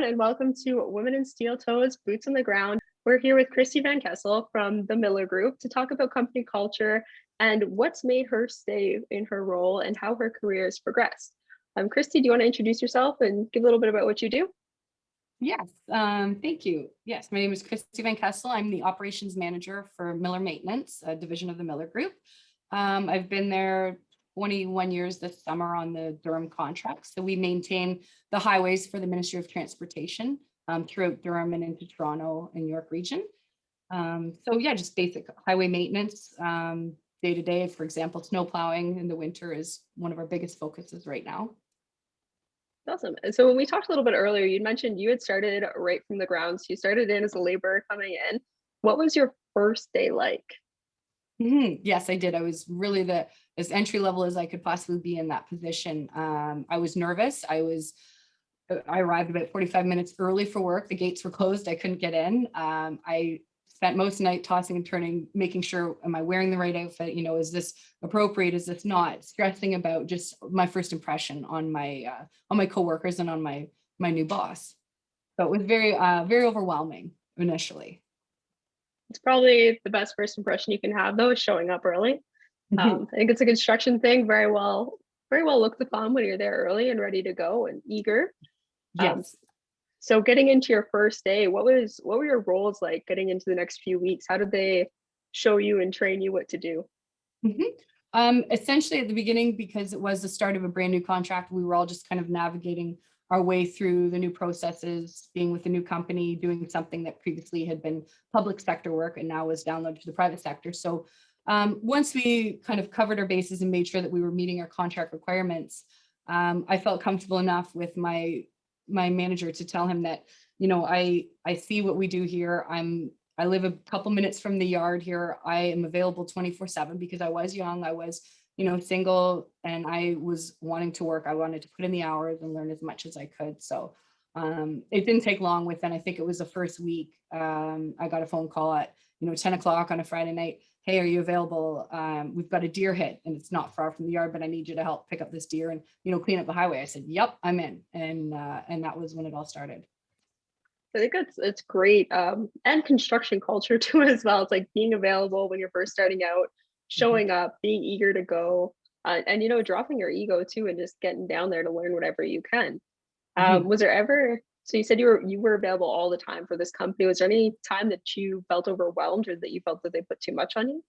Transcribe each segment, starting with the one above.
and welcome to Women in Steel Toes, Boots on the Ground. We're here with Kristi VanKessel from the Miller Group to talk about company culture and what's made her stay in her role and how her career has progressed. Kristi, do you want to introduce yourself and give a little bit about what you do? Yes, thank you. Yes, my name is Kristi VanKessel. I'm the operations manager for Miller Maintenance, a division of the Miller Group. I've been there 21 years this summer on the Durham contract. So we maintain the highways for the Ministry of Transportation throughout Durham and into Toronto and York region. So yeah, just basic highway maintenance day to day. For example, snow plowing in the winter is one of our biggest focuses right now. Awesome. And so when we talked a little bit earlier, you mentioned you had started right from the ground. So you started in as a laborer coming in. What was your first day like? Yes, I did. I was really as entry level as I could possibly be in that position. I was nervous. I arrived about 45 minutes early for work. The gates were closed. I couldn't get in. I spent most of the night tossing and turning, making sure, am I wearing the right outfit? You know, is this appropriate? Is this not? Stressing about just my first impression on my coworkers and on my new boss. So it was very overwhelming initially. It's probably the best first impression you can have, though, is showing up early. I think it's a construction thing. Very well looked upon when you're there early and ready to go and eager. Um, Yes. so getting into your first day, what were your roles like getting into the next few weeks? How did they show you and train you what to do? Essentially at the beginning, because it was the start of a brand new contract, we were all just kind of navigating our way through the new processes, being with a new company, doing something that previously had been public sector work and now was downloaded to the private sector. So once we kind of covered our bases and made sure that we were meeting our contract requirements, I felt comfortable enough with my manager to tell him that, you know, I see what we do here. I live a couple minutes from the yard here. I am available 24/7 because I was young. I was, you know, single and I was wanting to work. I wanted to put in the hours and learn as much as I could. So it didn't take long within, I think it was the first week. I got a phone call at, 10 o'clock on a Friday night. Hey, are you available? We've got a deer hit and it's not far from the yard, but I need you to help pick up this deer and, clean up the highway. I said, yep, I'm in. And that was when it all started. I think it's great, and construction culture too as well. It's like being available when you're first starting out, Mhm. showing up, being eager to go, and dropping your ego too, and just getting down there to learn whatever you can. Mhm. Was there ever? So you said you were available all the time for this company. Was there any time that you felt overwhelmed or that you felt that they put too much on you?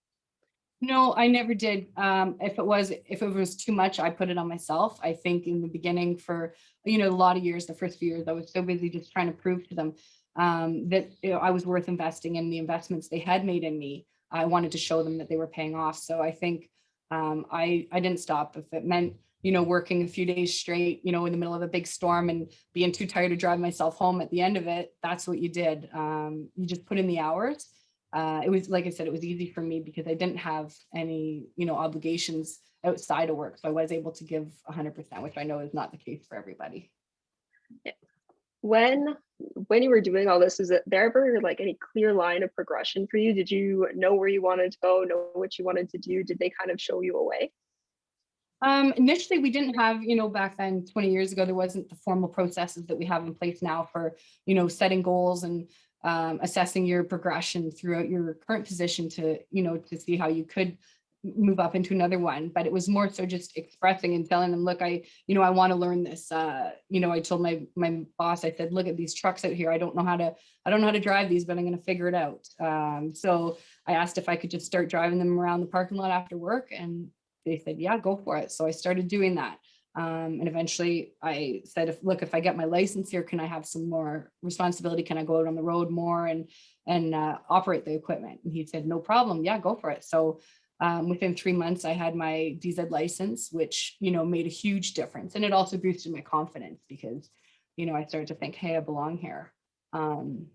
No, I never did. If it was too much, I put it on myself. I think in the beginning for, a lot of years, the first few years, I was so busy just trying to prove to them that I was worth investing in the investments they had made in me. I wanted to show them that they were paying off. So I think I didn't stop. If it meant, working a few days straight, in the middle of a big storm and being too tired to drive myself home at the end of it, that's what you did. You just put in the hours. It was, like I said, it was easy for me because I didn't have any, obligations outside of work. So I was able to give 100%, which I know is not the case for everybody. When you were doing all this, is it there ever like any clear line of progression for you? Did you know where you wanted to go, know what you wanted to do? Did they kind of show you a way? Initially, we didn't have, back then, 20 years ago, there wasn't the formal processes that we have in place now for, setting goals and assessing your progression throughout your current position to see how you could move up into another one. But it was more so just expressing and telling them, look, I want to learn this. I told my boss, I said, look at these trucks out here. I don't know how to drive these, but I'm going to figure it out. So I asked if I could just start driving them around the parking lot after work, and they said, yeah, go for it. So I started doing that. And eventually I said, if I get my license here, can I have some more responsibility? Can I go out on the road more and operate the equipment? And he said, no problem. Yeah, go for it. So within 3 months, I had my DZ license, which, made a huge difference. And it also boosted my confidence because, I started to think, hey, I belong here. And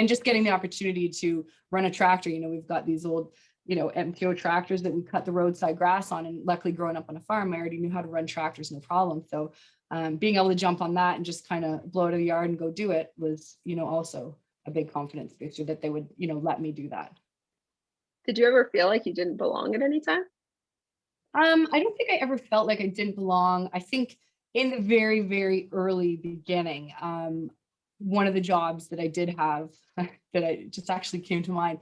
just getting the opportunity to run a tractor, we've got these old MTO tractors that we cut the roadside grass on. And luckily growing up on a farm, I already knew how to run tractors, no problem. So being able to jump on that and just kind of blow it to the yard and go do it was, also a big confidence booster that they would, let me do that. Did you ever feel like you didn't belong at any time? I don't think I ever felt like I didn't belong. I think, In the very, very early beginning, one of the jobs that I did have that I just actually came to mind,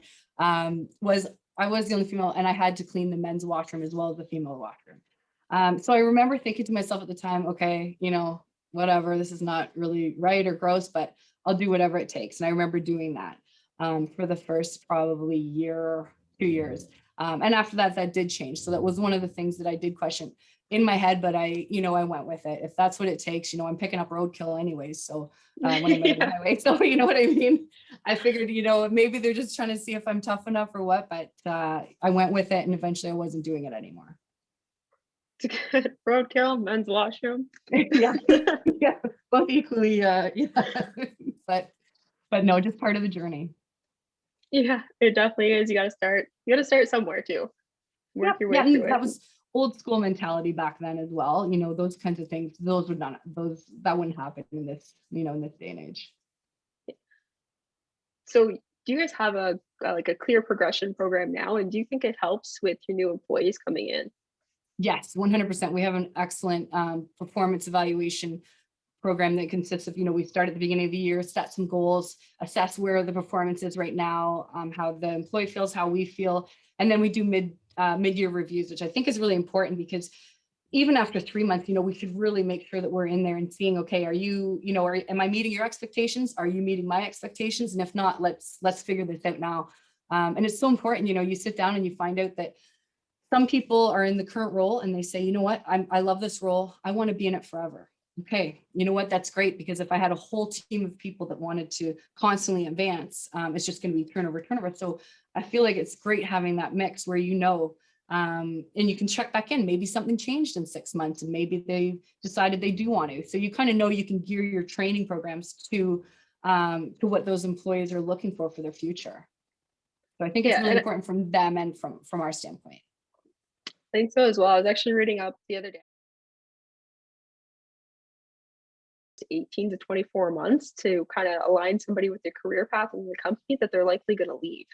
was I was the only female and I had to clean the men's washroom as well as the female washroom. So I remember thinking to myself at the time, okay, whatever, this is not really right or gross, but I'll do whatever it takes. And I remember doing that for the first probably year, 2 years. And after that, that did change. So that was one of the things that I did question in my head, but I went with it. If that's what it takes, I'm picking up roadkill anyways. So when I'm on the Yeah. highway, so you know what I mean? I figured, maybe they're just trying to see if I'm tough enough or what, but I went with it and eventually I wasn't doing it anymore. It's a good roadkill, men's washroom. Yeah. Yeah. Both equally, yeah. But no, just part of the journey. Yeah, it definitely is. You gotta start somewhere too. Work Yep. your Yeah. way through And it. that was old school mentality back then as well. Those kinds of things, that wouldn't happen in this, in this day and age. So do you guys have like a clear progression program now? And do you think it helps with your new employees coming in? Yes, 100%. We have an excellent performance evaluation program that consists of, we start at the beginning of the year, set some goals, assess where the performance is right now, how the employee feels, how we feel, and then we do mid-year reviews, which I think is really important because even after 3 months, we should really make sure that we're in there and seeing, okay, am I meeting your expectations? Are you meeting my expectations? And if not, let's figure this out now. And it's so important, you sit down and you find out that some people are in the current role and they say, you know what, I love this role. I want to be in it forever. Okay, you know what, that's great, because if I had a whole team of people that wanted to constantly advance, it's just going to be turnover. So I feel like it's great having that mix where, and you can check back in. Maybe something changed in 6 months and maybe they decided they do want to. So you kind of know you can gear your training programs to what those employees are looking for their future. So I think it's Yeah, really and I important from them and from our standpoint. think so as well. I was actually reading up the other day, 18 to 24 months to kind of align somebody with their career path in the company that they're likely going to leave.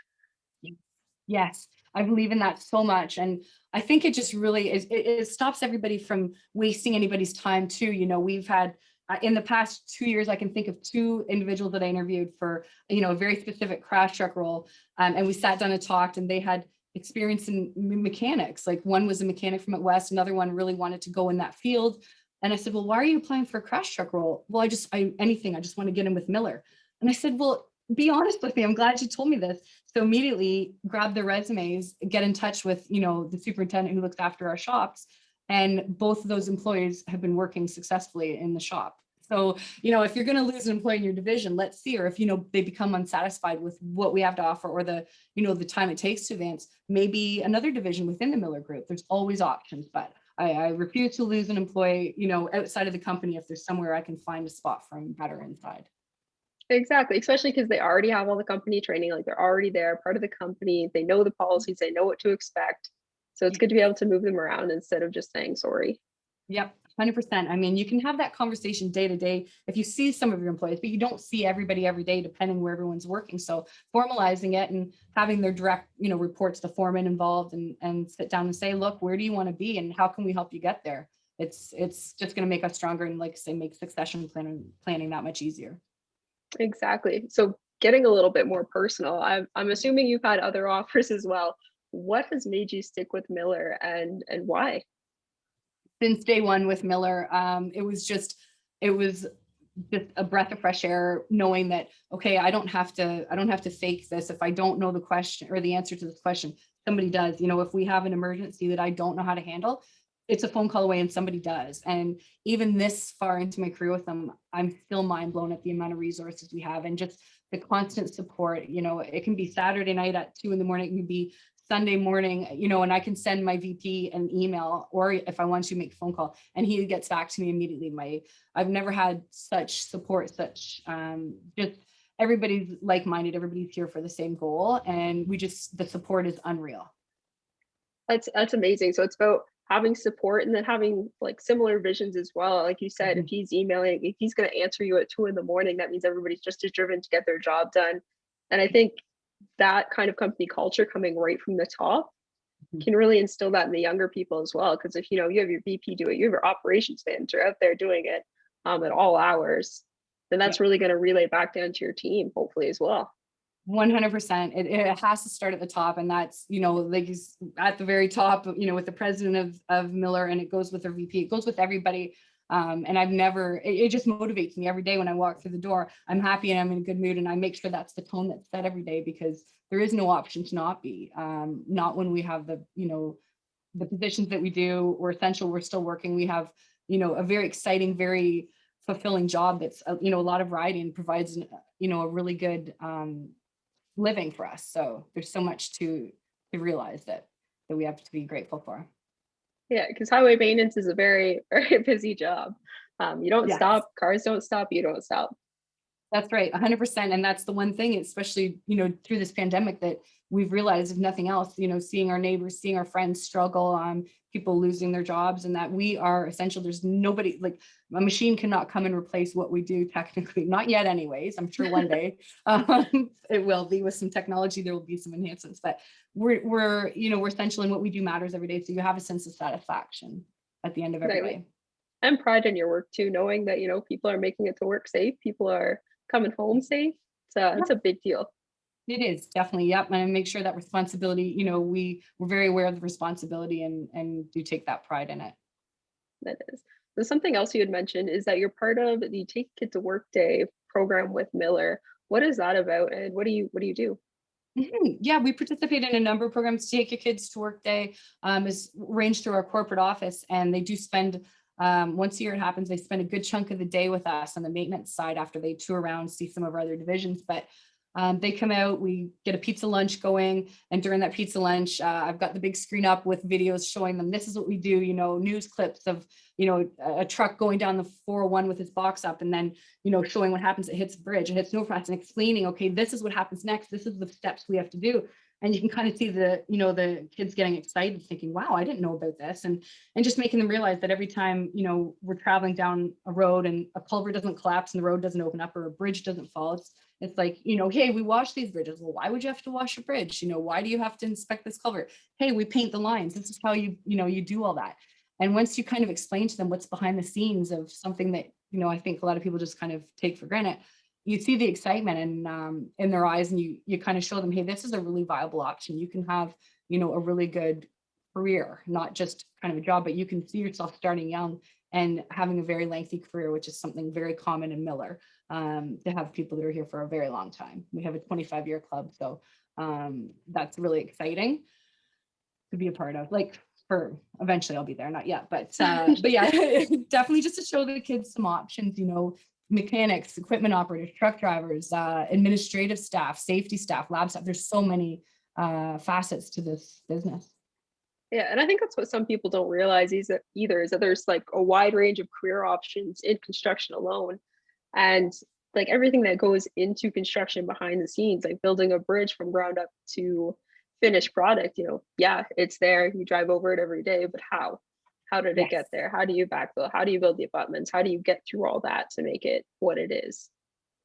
Yes, I believe in that so much. And I think it just really is, it stops everybody from wasting anybody's time too. We've had in the past 2 years, I can think of two individuals that I interviewed for, a very specific crash truck role. And we sat down and talked, and they had experience in mechanics. Like one was a mechanic from at West, another one really wanted to go in that field. And I said, well, why are you applying for a crash truck role? Well, I just want to get in with Miller. And I said, well, be honest with me. I'm glad you told me this. So immediately grab the resumes, get in touch with, the superintendent who looks after our shops. And both of those employees have been working successfully in the shop. So, if you're going to lose an employee in your division, let's see, or if, they become unsatisfied with what we have to offer or the time it takes to advance, maybe another division within the Miller Group. There's always options, but I refuse to lose an employee, outside of the company if there's somewhere I can find a spot for them better inside. Exactly, especially because they already have all the company training, like they're already there, part of the company. They know the policies, they know what to expect. So it's good to be able to move them around instead of just saying sorry. Yep, 100%. I mean, you can have that conversation day to day if you see some of your employees, but you don't see everybody every day, depending where everyone's working. So formalizing it and having their direct, reports, the foreman involved, and sit down and say, look, where do you want to be and how can we help you get there? It's just going to make us stronger and, like I say, make succession planning that much easier. Exactly. So getting a little bit more personal, I'm assuming you've had other offers as well. What has made you stick with Miller and why? Since day one with Miller, it was just a breath of fresh air, knowing that, okay, I don't have to fake this. If I don't know the question or the answer to this question, somebody does. If we have an emergency that I don't know how to handle, it's a phone call away and somebody does. And even this far into my career with them, I'm still mind blown at the amount of resources we have and just the constant support. It can be Saturday night at 2 a.m. It can be Sunday morning, and I can send my VP an email, or if I want to make a phone call, and he gets back to me immediately. I've never had such support, just everybody's like-minded, everybody's here for the same goal, and the support is unreal. That's amazing. So it's about having support and then having like similar visions as well. Like you said, if he's emailing, if he's going to answer you at 2 a.m, that means everybody's just as driven to get their job done. And I think that kind of company culture coming right from the top can really instill that in the younger people as well. Because if you know you have your VP do it, you have your operations manager out there doing it at all hours, then Yeah. that's really going to relay back down to your team, hopefully as well. 100%. It has to start at the top, and that's, like he's at the very top, with the president of Miller, and it goes with their VP. It goes with everybody. And I've never, it just motivates me every day when I walk through the door. I'm happy and I'm in a good mood, and I make sure that's the tone that's set every day, because there is no option to not be. Not when we have the positions that we do. We're essential. We're still working. We have, a very exciting, very fulfilling job that's, a lot of variety and provides, a really good living for us. So there's so much to realize that we have to be grateful for. Yeah, because highway maintenance is a very, very busy job. You don't Yes. stop, cars don't stop, you don't stop. That's right, 100%. And that's the one thing, especially, through this pandemic, that we've realized, if nothing else, seeing our neighbors, seeing our friends struggle, people losing their jobs, and that we are essential. There's nobody, like, a machine cannot come and replace what we do technically, not yet anyways. I'm sure one day it will be. With some technology, there will be some enhancements, but we're essential, and what we do matters every day. So you have a sense of satisfaction at the end of every day. And pride in your work too, knowing that, people are making it to work safe, people are coming home safe. So it's a big deal. It is definitely, yep. And I make sure that responsibility, we're very aware of the responsibility, and do take that pride in it. That is. So something else you had mentioned is that you're part of the Take a Kid to Work Day program with Miller. What is that about, and what do you do? Yeah, we participate in a number of programs. Take Your Kids to Work Day is arranged through our corporate office, and they do spend, once a year it happens, they spend a good chunk of the day with us on the maintenance side after they tour around, see some of our other divisions. But they come out, we get a pizza lunch going, and during that pizza lunch, I've got the big screen up with videos showing them this is what we do, news clips of, a truck going down the 401 with its box up, and then, showing what happens. It hits a bridge, it hits snowflats, and explaining, okay, this is what happens next. This is the steps we have to do. And you can kind of see the kids getting excited, thinking, wow, I didn't know about this. And just making them realize that every time, we're traveling down a road and a culvert doesn't collapse and the road doesn't open up, or a bridge doesn't fall, it's like, hey, we wash these bridges. Well, why would you have to wash a bridge? Why do you have to inspect this culvert? Hey, we paint the lines. This is how you do all that. And once you kind of explain to them what's behind the scenes of something that, I think a lot of people just kind of take for granted, you see the excitement in their eyes, and you kind of show them, hey, this is a really viable option. You can have, a really good career, not just kind of a job, but you can see yourself starting young and having a very lengthy career, which is something very common in Miller, to have people that are here for a very long time. We have a 25-year club, so that's really exciting to be a part of. Like, for eventually I'll be there, not yet, but yeah, definitely just to show the kids some options, mechanics, equipment operators, truck drivers, administrative staff, safety staff, lab staff. There's so many facets to this business. Yeah, and I think that's what some people don't realize is that there's like a wide range of career options in construction alone. And like everything that goes into construction behind the scenes, like building a bridge from ground up to finished product, yeah, it's there. You drive over it every day, but how? How did it get there? How do you backfill? How do you build the abutments? How do you get through all that to make it what it is?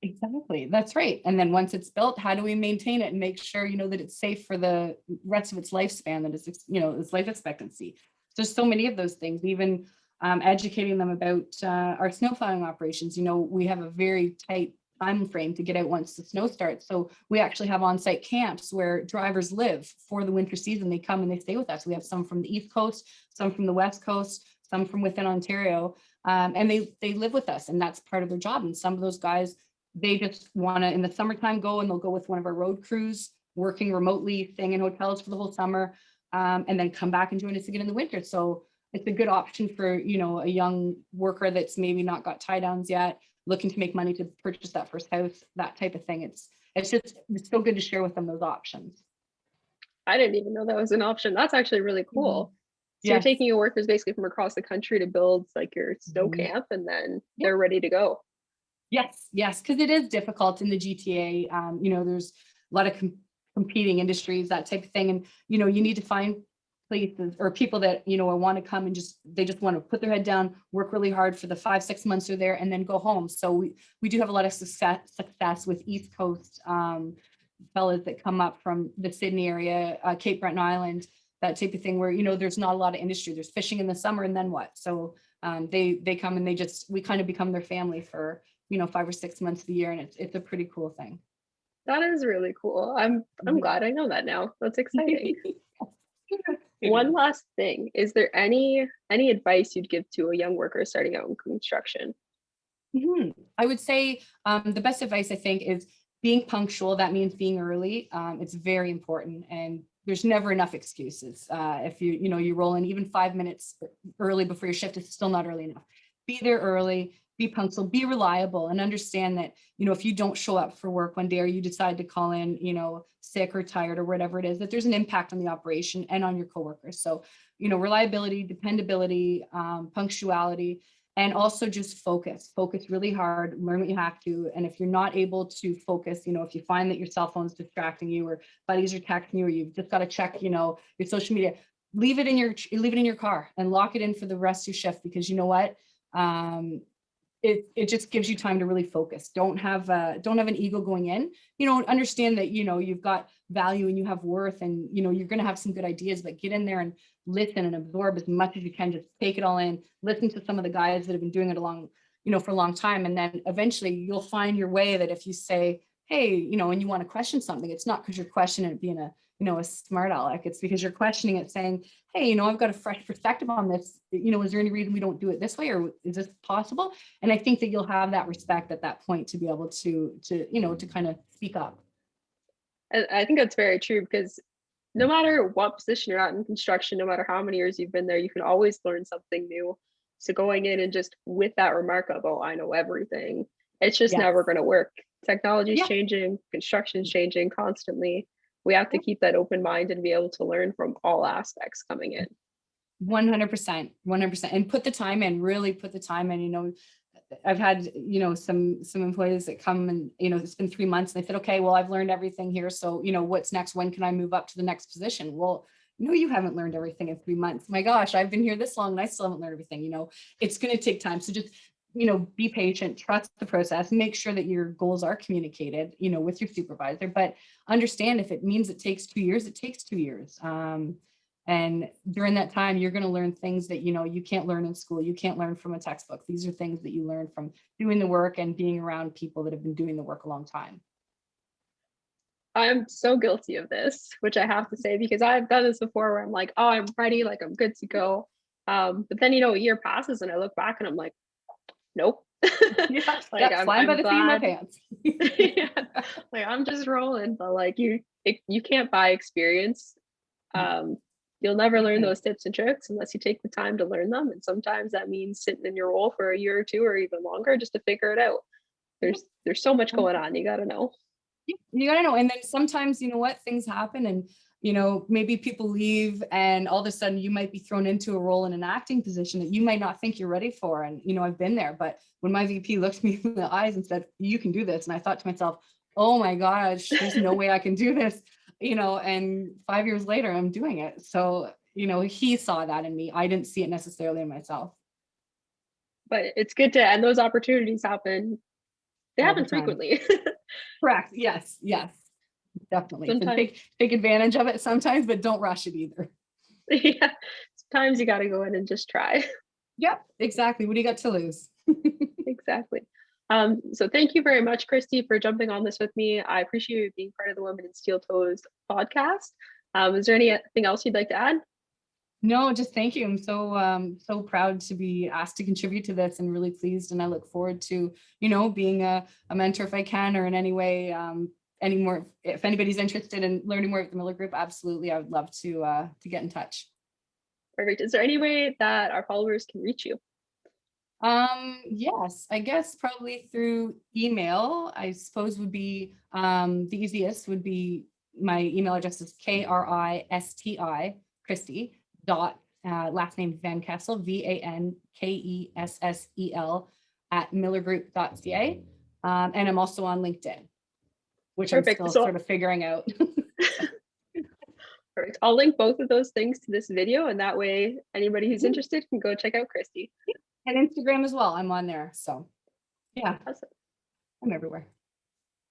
Exactly. That's right. And then once it's built, how do we maintain it and make sure, that it's safe for the rest of its lifespan, that it's, its life expectancy. There's so many of those things, even educating them about our snow plowing operations. We have a very tight time frame to get out once the snow starts. So we actually have on-site camps where drivers live for the winter season. They come and they stay with us. We have some from the East Coast, some from the West Coast, some from within Ontario, and they live with us, and that's part of their job. And some of those guys, they just want to, in the summertime, go and they'll go with one of our road crews, working remotely, staying in hotels for the whole summer, and then come back and join us again in the winter. So it's a good option for, a young worker that's maybe not got tie downs yet, looking to make money to purchase that first house, that type of thing. It's so good to share with them those options. I didn't even know that was an option. That's actually really cool. So you're taking your workers basically from across the country to build like your snow camp, and then they're ready to go. Yes, because it is difficult in the GTA. There's a lot of competing industries, that type of thing. And, you need to find places or people that, want to come and they just want to put their head down, work really hard for the 5-6 months they're there, and then go home. So we do have a lot of success with East Coast fellas that come up from the Sydney area, Cape Breton Island, that type of thing where, there's not a lot of industry. There's fishing in the summer, and then what? So they come and we kind of become their family for, 5 or 6 months of the year. And it's a pretty cool thing. That is really cool. I'm glad I know that now. That's exciting. One last thing. Is there any advice you'd give to a young worker starting out in construction? I would say the best advice, I think, is being punctual. That means being early. It's very important, and there's never enough excuses. If you roll in even 5 minutes early before your shift, it's still not early enough. Be there early, be punctual, be reliable, and understand that, if you don't show up for work one day, or you decide to call in, sick or tired or whatever it is, that there's an impact on the operation and on your coworkers. So, reliability, dependability, punctuality, and also just focus really hard, learn what you have to. And if you're not able to focus, if you find that your cell phone's distracting you, or buddies are texting you, or you've just got to check, your social media, leave it in your car and lock it in for the rest of your shift, because you know what? It just gives you time to really focus. Don't have an ego going in, understand that, you've got value and you have worth, and, you're going to have some good ideas, but get in there and listen and absorb as much as you can. Just take it all in, listen to some of the guys that have been doing it for a long time. And then eventually you'll find your way, that if you say, hey, and you want to question something, it's not because you're questioning it being a smart aleck. It's because you're questioning it, saying, hey, I've got a fresh perspective on this. Is there any reason we don't do it this way, or is this possible? And I think that you'll have that respect at that point to be able to kind of speak up. I think that's very true, because no matter what position you're at in construction, no matter how many years you've been there, you can always learn something new. So going in and just with that remark of, oh, I know everything, it's just never going to work. Technology is changing, construction's changing constantly. We have to keep that open mind and be able to learn from all aspects coming in. 100%, and put the time in, really put the time in. I've had, some employees that come and, it's been 3 months, and they said, okay, well, I've learned everything here. So, what's next? When can I move up to the next position? Well, no, you haven't learned everything in 3 months. My gosh, I've been here this long and I still haven't learned everything. It's going to take time. So just, be patient, trust the process, make sure that your goals are communicated, with your supervisor, but understand if it means it takes 2 years, it takes 2 years. And during that time, you're going to learn things that, you can't learn in school. You can't learn from a textbook. These are things that you learn from doing the work and being around people that have been doing the work a long time. I'm so guilty of this, which I have to say, because I've done this before where I'm like, oh, I'm ready, like I'm good to go. But then, a year passes and I look back and I'm like, nope. Flying by the seat of my pants. Yeah, like I'm just rolling, but like you can't buy experience. You'll never learn those tips and tricks unless you take the time to learn them. And sometimes that means sitting in your role for a year or two or even longer just to figure it out. There's so much going on. You got to know. You got to know. And then sometimes, things happen, and, maybe people leave, and all of a sudden you might be thrown into a role in an acting position that you might not think you're ready for. And, I've been there, but when my VP looked me in the eyes and said, you can do this. And I thought to myself, oh my gosh, there's no way I can do this. And 5 years later, I'm doing it. So, he saw that in me. I didn't see it necessarily in myself. But it's good and those opportunities happen. They happen frequently. Correct. Yes. Definitely. So take advantage of it sometimes, but don't rush it either. Yeah. Sometimes you got to go in and just try. Yep, exactly. What do you got to lose? Exactly. So thank you very much, Kristi, for jumping on this with me. I appreciate you being part of the Women in Steel Toes podcast. Is there anything else you'd like to add? No, just thank you. I'm so proud to be asked to contribute to this, and really pleased. And I look forward to, being a mentor if I can, or in any way, any more. If anybody's interested in learning more about the Miller Group, absolutely, I would love to get in touch. Perfect. Is there any way that our followers can reach you? Yes, I guess probably through email, I suppose would be the easiest. Would be my email address is Kristi dot last name VanKessel, VANKESSEL @millergroup.ca. And I'm also on LinkedIn, which Perfect. I'm still sort of figuring out. Perfect. I'll link both of those things to this video, and that way anybody who's interested can go check out Kristi. And Instagram as well. I'm on there. So yeah, awesome. I'm everywhere.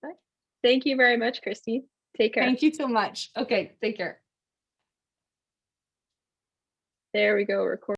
Right. Thank you very much, Kristi. Take care. Thank you so much. Okay, take care. There we go, record.